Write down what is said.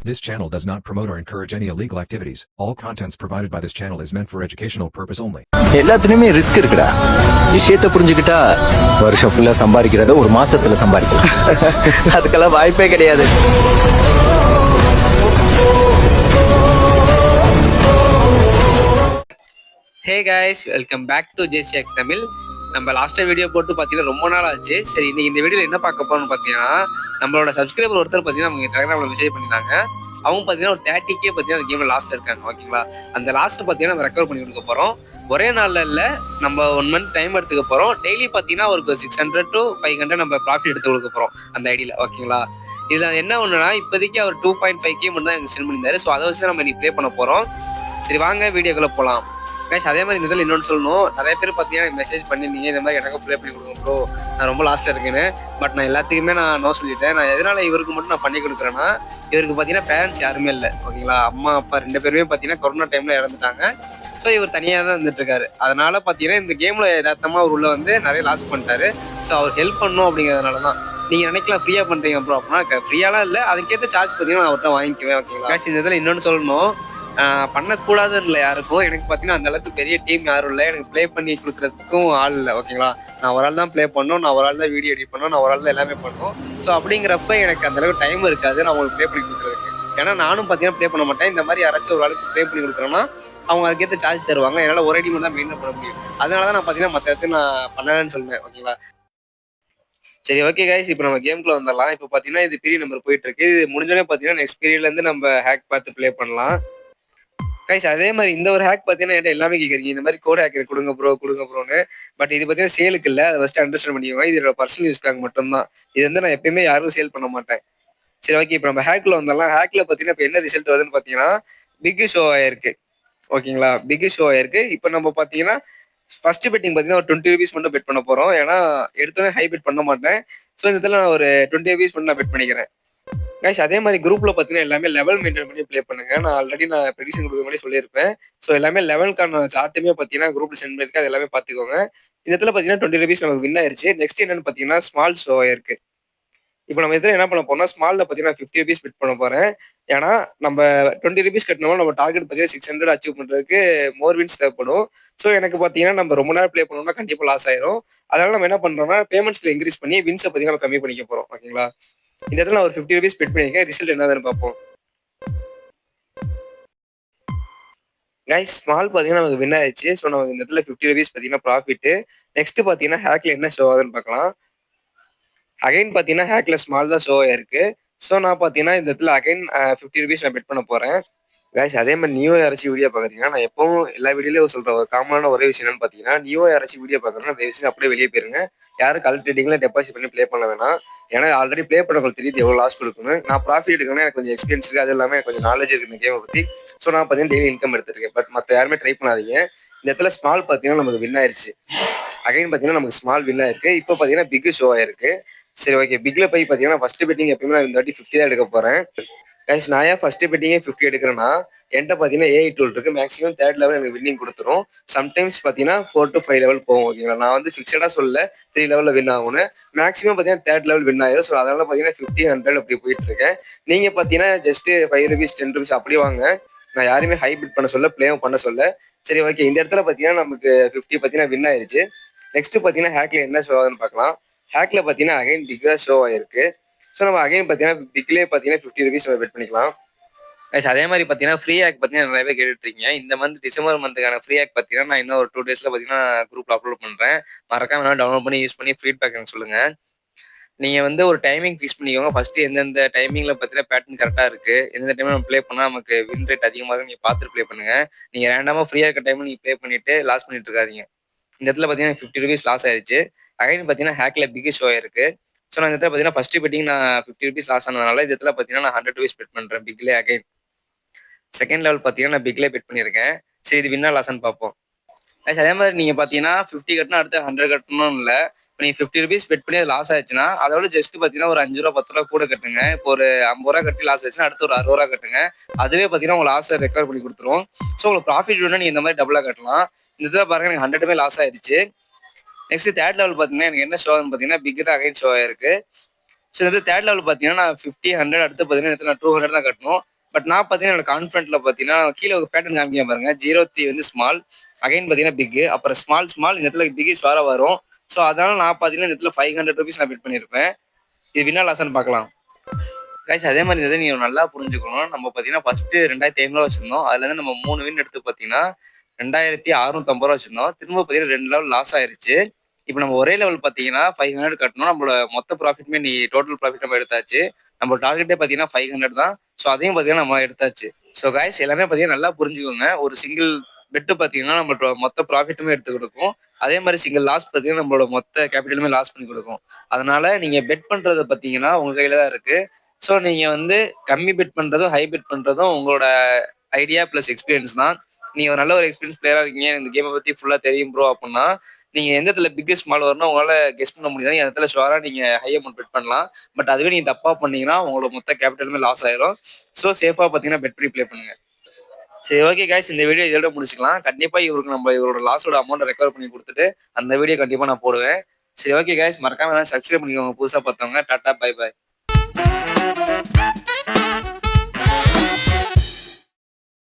This channel does not promote or encourage any illegal activities. All contents provided by this channel is meant for educational purpose only. எல்லாத்துலயுமே risk இருக்குடா. விஷயத்தை புரிஞ்சுக்கிட்டா வருஷம் ஃபுல்லா சம்பாதிக்கிறத ஒரு மாசத்துல சம்பாதிக்கலாம். அதுக்கெல்லாம் வாய்ப்பே கிடையாது. Hey guys, welcome back to JCX Tamil. நம்ம லாஸ்ட்டாக வீடியோ போட்டு பார்த்தீங்கன்னா ரொம்ப நாள் ஆச்சு. சரி, இன்னைக்கு இந்த வீடியோவில் என்ன பார்க்க போறோம்னு பார்த்தீங்கன்னா, நம்மளோட சப்ஸ்கிரைபர் ஒருத்தர் பார்த்தீங்கன்னா அவங்க டெலிகிராமில் மெசேஜ் பண்ணியிருந்தாங்க. அவங்க பார்த்தீங்கன்னா ஒரு 30K பார்த்தீங்கன்னா அந்த கேமில் லாஸ்ட் இருக்காங்க. ஓகேங்களா, அந்த லாஸ்ட்டு பார்த்தீங்கன்னா நம்ம ரெக்கவர் பண்ணி கொடுக்க போகிறோம். ஒரே நாளில் இல்லை, நம்ம 1 மந்த் டைம் எடுத்துக்க போகிறோம். டெய்லி பார்த்தீங்கன்னா ஒரு 600 to 500 நம்ம ப்ராஃபிட் எடுத்து கொடுக்க போகிறோம் அந்த ஐடியில். ஓகேங்களா, இதில் என்ன ஒன்றுனா, இப்போதைக்கு அவர் 2.5K மட்டும் தான் எனக்கு சென்ட் பண்ணியிருந்தாரு. ஸோ அதை வச்சு தான் நம்ம இன்னைக்கு ப்ளே பண்ண போகிறோம். சரி, வாங்க வீடியோக்குள்ளே போகலாம். கைஸ், அதே மாதிரி இந்த இதில் இன்னொன்று சொல்லணும். நிறைய பேர் பார்த்தீங்கன்னா மெசேஜ் பண்ணியிருந்தீங்க, இந்த மாதிரி எனக்கு ப்ளே பண்ணி கொடுங்க ப்ரோ, நான் ரொம்ப லாஸ்ட்டில் இருக்கேன்னு. பட் நான் எல்லாத்துக்குமே நான் நோ சொல்லிட்டேன். நான் எதனால் இவருக்கு மட்டும் நான் பண்ணி கொடுக்குறேன்னா, இவருக்கு பார்த்தீங்கன்னா பேரண்ட்ஸ் யாருமே இல்லை. ஓகேங்களா, அம்மா அப்பா 2 பேருமே பார்த்தீங்கன்னா கொரோனா டைமில் இறந்துட்டாங்க. ஸோ இவர் தனியாக தான் இருந்துட்டு இருக்காரு. அதனால பார்த்தீங்கன்னா இந்த கேமில் யதார்த்தமாக அவர் உள்ள வந்து நிறைய லாஸ் பண்ணிட்டாரு. ஸோ அவர் ஹெல்ப் பண்ணணும் அப்படிங்கிறதுனால தான். நீங்கள் நினைக்கலாம் ஃப்ரீயாக பண்ணுறீங்க ப்ரோ அப்படின்னா, ஃப்ரீயாலாம் இல்லை, அதுக்கேற்ற சார்ஜ் பார்த்தீங்கன்னா நான் அவர்கிட்ட வாங்கிக்குவேன். ஓகேங்களா, இந்த இதில் இன்னொன்று சொல்லணும், பண்ணக்கூடாதுன்னு இல்லை யாருக்கும். எனக்கு பார்த்தீங்கன்னா அந்த அளவுக்கு பெரிய டீம் யாரும் இல்லை, எனக்கு ப்ளே பண்ணி கொடுக்குறதுக்கும் ஆள் இல்லை. ஓகேங்களா, நான் ஒரு ஆள் தான் ப்ளே பண்ணணும், நான் ஒரு ஆள் தான் வீடியோ எடிட் பண்ணணும், நான் ஒரு ஆள் தான் எல்லாமே பண்ணணும். ஸோ அப்படிங்கிறப்ப எனக்கு அந்த அளவுக்கு டைம் இருக்காது நான் அவங்களுக்கு ப்ளே பண்ணி கொடுக்குறதுக்கு. ஏன்னா நானும் பார்த்தீங்கன்னா ப்ளே பண்ண மாட்டேன். இந்த மாதிரி யாராச்சும் ஒரு ஆளுக்கு ப்ளே பண்ணி கொடுக்குறேன்னா அவங்க அதுக்கேற்ற சார்ஜ் தருவாங்க. என்னால் ஒரே டீம் தான் மெயின்டைன் பண்ண முடியும். அதனால தான் நான் பார்த்தீங்கன்னா மற்ற இடத்துல நான் பண்ணலன்னு சொல்லுவேன். ஓகேங்களா, சரி, ஓகே கைஸ், இப்போ நம்ம கேம்குள்ள வந்துடலாம். இப்போ பார்த்தீங்கன்னா இது பீரியட் நம்பர் போயிட்டு இருக்கு. இது முடிஞ்சோடனே பார்த்தீங்கன்னா நெக்ஸ்ட் பீரியட்லேருந்து நம்ம ஹேக் பார்த்து ப்ளே பண்ணலாம். கைஸ், அதே மாதிரி இந்த ஒரு ஹேக் பார்த்தீங்கன்னா என்கிட்ட எல்லாமே கேட்குறீங்க, இந்த மாதிரி கோட் ஹேக்கர் கொடுங்க ப்ரோன்னு. பட் இது பார்த்தீங்கன்னா சேலுக்கு இல்லை, அதை ஃபஸ்ட்டு அண்டர்ஸ்டாண்ட் பண்ணிக்கோங்க. இது என்னோட பர்சனல் யூஸ்க்காக மட்டும்தான். இது வந்து நான் எப்பயுமே யாரும் சேல் பண்ண மாட்டேன். சரி, ஓகே, இப்போ நம்ம ஹேக்கில் வந்தாலும். ஹேக்கில் பார்த்தீங்கன்னா இப்போ என்ன ரிசல்ட் வருதுன்னு பார்த்தீங்கன்னா பிக் ஷோ ஆயிருக்கு. ஓகேங்களா, பிக் ஷோ ஆயிருக்கு. இப்போ நம்ம பார்த்தீங்கன்னா ஃபர்ஸ்ட் பெட்டிங் பார்த்தீங்கன்னா ஒரு 20 rupees மட்டும் பெட் பண்ண போகிறோம். ஏன்னா எடுத்தோன்னே ஹை பெட் பண்ண மாட்டேன். ஸோ இந்த இடத்துல நான் ஒரு 20 rupees மட்டும் நான் பெட் பண்ணிக்கிறேன். கைஸ், அதே மாதிரி குரூப்ல பார்த்தீங்கன்னா எல்லாமே லெவல் மெயின்டைன் பண்ணி ப்ளே பண்ணுங்க. நான் ஆல்ரெடி ப்ரெடிக்ஷன் கொடுக்குற மாதிரி சொல்லியிருப்பேன். ஸோ எல்லாமே லெவலுக்கான சார்ட்டுமே பார்த்தீங்கன்னா குரூப்ல சென்ட் பண்ணிருக்கு, அது எல்லாமே பார்த்துக்கோங்க. இந்த இடத்துல பார்த்தீங்கன்னா 20 rupees நமக்கு வின் ஆயிருச்சு. நெக்ஸ்ட் என்னன்னு பார்த்தீங்கன்னா ஸ்மால் ஷோ ஆயிருக்கு. இப்போ நம்ம இதில் என்ன பண்ண போறோம்னா, ஸ்மால்ல பார்த்தீங்கன்னா 50 rupees பெட் பண்ண போறேன். ஏன்னா நம்ம 20 rupees கட்டினோம்னா நம்ம டார்கெட் பார்த்தீங்கன்னா 600 அச்சீவ் பண்றதுக்கு மோர் வின்ஸ் தேவைப்படும். ஸோ எனக்கு பார்த்தீங்கன்னா நம்ம ரொம்ப நேரம் ப்ளே பண்ணோம்னா கண்டிப்பாக லாஸ் ஆயிரும். அதனால நம்ம என்ன பண்றோம்னா பேமெண்ட்ஸ்க்கு இன்க்ரீஸ் பண்ணி வின்ஸை பார்த்தீங்கன்னா நம்ம கம்மி பண்ணிக்க போறோம். ஓகேங்களா, இந்த இடத்துல நான் ஒரு 50 rupees பெட் பண்ணியிருக்கேன். ரிசல்ட் என்னதுன்னு பார்ப்போம். கைஸ், ஸ்மால் பார்த்தீங்கன்னா நமக்கு வின் ஆயிடுச்சு. ஸோ நமக்கு இந்த இடத்துல 50 rupees பார்த்தீங்கன்னா ப்ராஃபிட். நெக்ஸ்ட் பார்த்தீங்கன்னா ஹேக்ல என்ன ஷோ ஆகுதுன்னு பார்க்கலாம். அகைன் பார்த்தீங்கன்னா ஹேக்ல ஸ்மால் தான் ஷோ ஆயிருக்கு. ஸோ நான் பார்த்தீங்கன்னா இந்த இடத்துல அகைன் 50 rupees நான் பெட் பண்ண போறேன். கைஸ், அதே மாதிரி நியூ யாராச்சும் வீடியோ பார்க்குறீங்கன்னா, நான் எப்பவும் எல்லா வீடியோலையும் சொல்ற ஒரு காமனான ஒரே விஷயம் என்னன்னு பார்த்தீங்கன்னா, நியூ யாராச்சும் வீடியோ பார்க்குறேன்னா தயவு செஞ்சு அப்படியே வெளியே போயிருங்க. யாரும் கல் ட்ரேடிங்ல டெபாசிட் பண்ணி ப்ளே பண்ண வேணாம். ஏன்னா ஆல்ரெடி ப்ளே பண்ணவங்களுக்கு தெரியுது எவ்வளோ லாஸ் கொடுக்கணும். நான் ப்ராஃபிட் எடுக்கணும்னா எனக்கு கொஞ்சம் எக்ஸ்பீரியன்ஸ் இருக்குது, அது எல்லாமே கொஞ்சம் நாலேஜ் இருக்குது இந்த கேமை பற்றி. ஸோ நான் பார்த்தீங்கன்னா டெய்லி இன்கம் எடுத்துருக்கேன். பட் மற்ற யாருமே ட்ரை பண்ணாதீங்க. இந்த இடத்துல ஸ்மால் பார்த்தீங்கன்னா நமக்கு வின் ஆயிருச்சு. அகைன் பார்த்தீங்கன்னா நமக்கு ஸ்மால் வின் ஆயிருக்கு. இப்போ பார்த்தீங்கன்னா பிக் ஷோ ஆயிருக்கு. சரி, ஓகே, பிக்ல போய் பார்த்தீங்கன்னா ஃபர்ஸ்ட் பெட்டிங் எப்பயுமே நான் இந்த வாட்டி 50 தான் எடுக்க போறேன். கைஸ், நான் ஏன் ஃபர்ஸ்ட் பெட்டிங்கே 50 எடுக்கிறேன்னா, என்கிட்ட பார்த்தீங்கன்னா ஏஐ டூல் இருக்கு. மேக்ஸிமம் 3rd லெவல் எனக்கு வின்னிங் கொடுத்துரும். சம்டைம்ஸ் பார்த்தீங்கன்னா 4 to 5 லெவல் போகும். ஓகேங்களா, நான் வந்து ஃபிக்ஸடா சொல்லல 3 லெவலில் வின் ஆகும்னு. மேக்ஸிமம் பார்த்தீங்கன்னா 3rd லெவல் வின் ஆயிரும். ஸோ அதனால பார்த்தீங்கன்னா 50, 100 அப்படி போயிட்டு இருக்கேன். நீங்க பார்த்தீங்கன்னா ஜஸ்ட் 5 rupees 10 rupees அப்படி வாங்க. நான் யாருமே ஹை பிட் பண்ண சொல்ல, பிளேவும் பண்ண சொல்ல. சரி, ஓகே, இந்த இடத்துல பார்த்தீங்கன்னா நமக்கு 50 பார்த்தீங்கன்னா வின் ஆயிருச்சு. நெக்ஸ்ட் பார்த்தீங்கன்னா ஹேக்ல என்ன ஷோ ஆகுதுன்னு பார்க்கலாம். ஹேக்ல பார்த்தீங்கன்னா அகைன் பிக்கா ஷோ ஆயிருக்கு. ஸோ நம்ம அகைன் பார்த்தீங்கன்னா பிக்லேயே பார்த்தீங்கன்னா 50 rupees நம்ம பெட் பண்ணிக்கலாம். அதே மாதிரி பார்த்தீங்கன்னா ஃப்ரீ ஹேக் பார்த்தீங்கன்னா நிறைய பேர் கேட்டுட்டு இருக்கீங்க. இந்த மந்த் டிசம்பர் மந்த்துக்கான ஃப்ரீ ஹேக் பார்த்தீங்கன்னா நான் இன்னும் ஒரு 2 daysல பார்த்தீங்கன்னா குரூப்ல அப்லோட் பண்றேன். மறக்காம டவுன்லோட் பண்ணி யூஸ் பண்ணி ஃபீட்பேக் எனக்கு சொல்லுங்க. நீங்க வந்து ஒரு டைமிங் ஃபிக்ஸ் பண்ணிக்கோங்க. ஃபர்ஸ்ட் எந்தெந்த டைமிங்ல பார்த்தீங்கன்னா பேட்டர்ன் கரெக்டா இருக்கு, எந்தெந்த டைம்ல நம்ம ப்ளே பண்ணா நமக்கு வின் ரேட் அதிகமாக இருக்கு நீங்க பார்த்துட்டு ப்ளே பண்ணுங்க. நீங்க ரேண்டமா ஃப்ரீயா இருக்க டைம்ல நீங்க ப்ளே பண்ணிட்டு லாஸ் பண்ணிட்டு இருக்காதீங்க. இந்த இடத்துல பார்த்தீங்கன்னா 50 rupees லாஸ் ஆயிருச்சு. அகைன் பார்த்தீங்கன்னா ஹேக்ல பிக் ஷோ ஆயிருக்கு. ஸோ நான் இந்த இடத்துல பார்த்தீங்கன்னா ஃபர்ஸ்ட் பெட்டிங் நான் 50 rupees லாஸ் ஆனதுனால இந்த இடத்துல பார்த்தீங்கன்னா நான் 100 rupees பெட் பண்றேன் பிக்லே. அகைன் செகண்ட் லெவல் பார்த்தீங்கன்னா நான் பிக்லே பெட் பண்ணியிருக்கேன். சரி, இது வின்னா லாஸ்ன்னு பார்ப்போம். அதே மாதிரி நீங்க பார்த்தீங்கன்னா 50 கட்டினா அடுத்து 100 கட்டணும் இல்லை. இப்போ நீங்க 50 rupees பெட் பண்ணி அது லாஸ் ஆயிடுச்சுன்னா அதோட ஜஸ்ட் பார்த்தீங்கன்னா ஒரு 5 ரூபா 10 ரூபா கூட கட்டுங்க. இப்போ ஒரு 50 ரூபா கட்டி லாஸ் ஆயிடுச்சுன்னா அடுத்து ஒரு 60 ரூபா கட்டுங்க. அதுவே பார்த்தீங்கன்னா உங்க லாஸை ரெக்கவர் பண்ணி கொடுத்துரும். ஸோ உங்களுக்கு ப்ராஃபிட் வேணும்னா நீங்க இந்த மாதிரி டபுளா கட்டலாம். இந்த இதில் பாருங்க எனக்கு 100 லாஸ் ஆயிடுச்சு. நெக்ஸ்ட் 3rd லெவல் பார்த்தீங்கன்னா எனக்கு என்ன ஷோ ஆகுதுன்னு பார்த்தீங்கன்னா பிக் தான் அகைன் ஷோ ஆயிருக்கு. ஸோ இது 3rd லெவல் பார்த்தீங்கன்னா நான் 50, 100 அடுத்து பார்த்தீங்கன்னா நான் 200 தான் கட்டணும். பட் நான் பார்த்தீங்கன்னா என்னோட கான்ஃபிடென்ட்ல பார்த்தீங்கன்னா கீழே ஒரு பேட்டர்ன் காமிக்க பாருங்க. 03 வந்து ஸ்மால், அகைன் பார்த்தீங்கன்னா பிக், அப்புறம் ஸ்மால் இந்த இடத்துல பிக் ஸ்டாரா வரும். ஸோ அதனால நான் பார்த்தீங்கன்னா இந்த இடத்துல ₹500 நான் பெட் பண்ணியிருப்பேன். இது வின்னா லாஸான்னு பார்க்கலாம். கைஸ் அதே மாதிரி இதை நீங்க நல்லா புரிஞ்சுக்கணும். நம்ம பார்த்தீங்கன்னா ஃபர்ஸ்ட் 2500 வச்சிருந்தோம். அதுல இருந்து நம்ம 3 வின் எடுத்து பார்த்தீங்கன்னா ₹2650 வச்சிருந்தோம். திரும்ப பார்த்தீங்கன்னா 2 லெவல் லாஸ் ஆயிருச்சு. இப்போ நம்ம ஒரே லெவல் பார்த்தீங்கன்னா 500 கட்டணும். நம்மளோட மொத்த ப்ராஃபிட்மே நீ டோட்டல் ப்ராஃபிட் நம்ம எடுத்தாச்சு. நம்ம டார்கெட்டே பார்த்தீங்கன்னா 500 தான். ஸோ அதையும் பார்த்தீங்கன்னா நம்ம எடுத்தாச்சு. ஸோ கைஸ் எல்லாமே பார்த்தீங்கன்னா நல்லா புரிஞ்சுக்கோங்க. ஒரு சிங்கிள் பெட்டு பார்த்தீங்கன்னா நம்ம மொத்த ப்ராஃபிட்டுமே எடுத்து கொடுக்கும். அதே மாதிரி சிங்கிள் லாஸ் பார்த்தீங்கன்னா நம்மளோட மொத்த கேபிட்டலுமே லாஸ் பண்ணி கொடுக்கும். அதனால நீங்க பெட் பண்றது பார்த்தீங்கன்னா உங்க கையில தான் இருக்கு. ஸோ நீங்க வந்து கம்மி பெட் பண்றதும் ஹை பெட் பண்றதும் உங்களோட ஐடியா பிளஸ் எக்ஸ்பீரியன்ஸ் தான். நீங்க ஒரு நல்ல ஒரு எக்ஸ்பீரியன்ஸ் பிளேயரா இருக்கீங்க, இந்த கேமை பத்தி ஃபுல்லா தெரியும் ப்ரோ அப்படின்னா நீங்க எந்த இடத்துல பிக்கஸ்ட் ஸ்மால் வரணும் உங்களால கெஸ் பண்ண முடியாது. அந்த இடத்துல ஷுவரா நீங்க ஹை அமௌண்ட் பெட் பண்ணலாம். பட் அதுவே நீங்க தப்பா பண்ணீங்கன்னா உங்களோட மொத்த கேபிட்டலுமே லாஸ் ஆயிரும். ஸோ சேஃபா பார்த்தீங்கன்னா பெட் பண்ணி ப்ளே பண்ணுங்க. சரி ஓகே கைஸ், இந்த வீடியோ இதோட முடிச்சுக்கலாம். கண்டிப்பா இவருக்கு நம்ம இவரோட லாஸோட அமௌண்ட் ரெக்கவர் பண்ணி கொடுத்துட்டு அந்த வீடியோ கண்டிப்பா நான் போடுவேன். சரி ஓகே கைஸ், மறக்காம சப்ஸ்கிரைப் பண்ணிக்கோங்க புதுசா பார்த்தவங்க. Ta-ta bye by.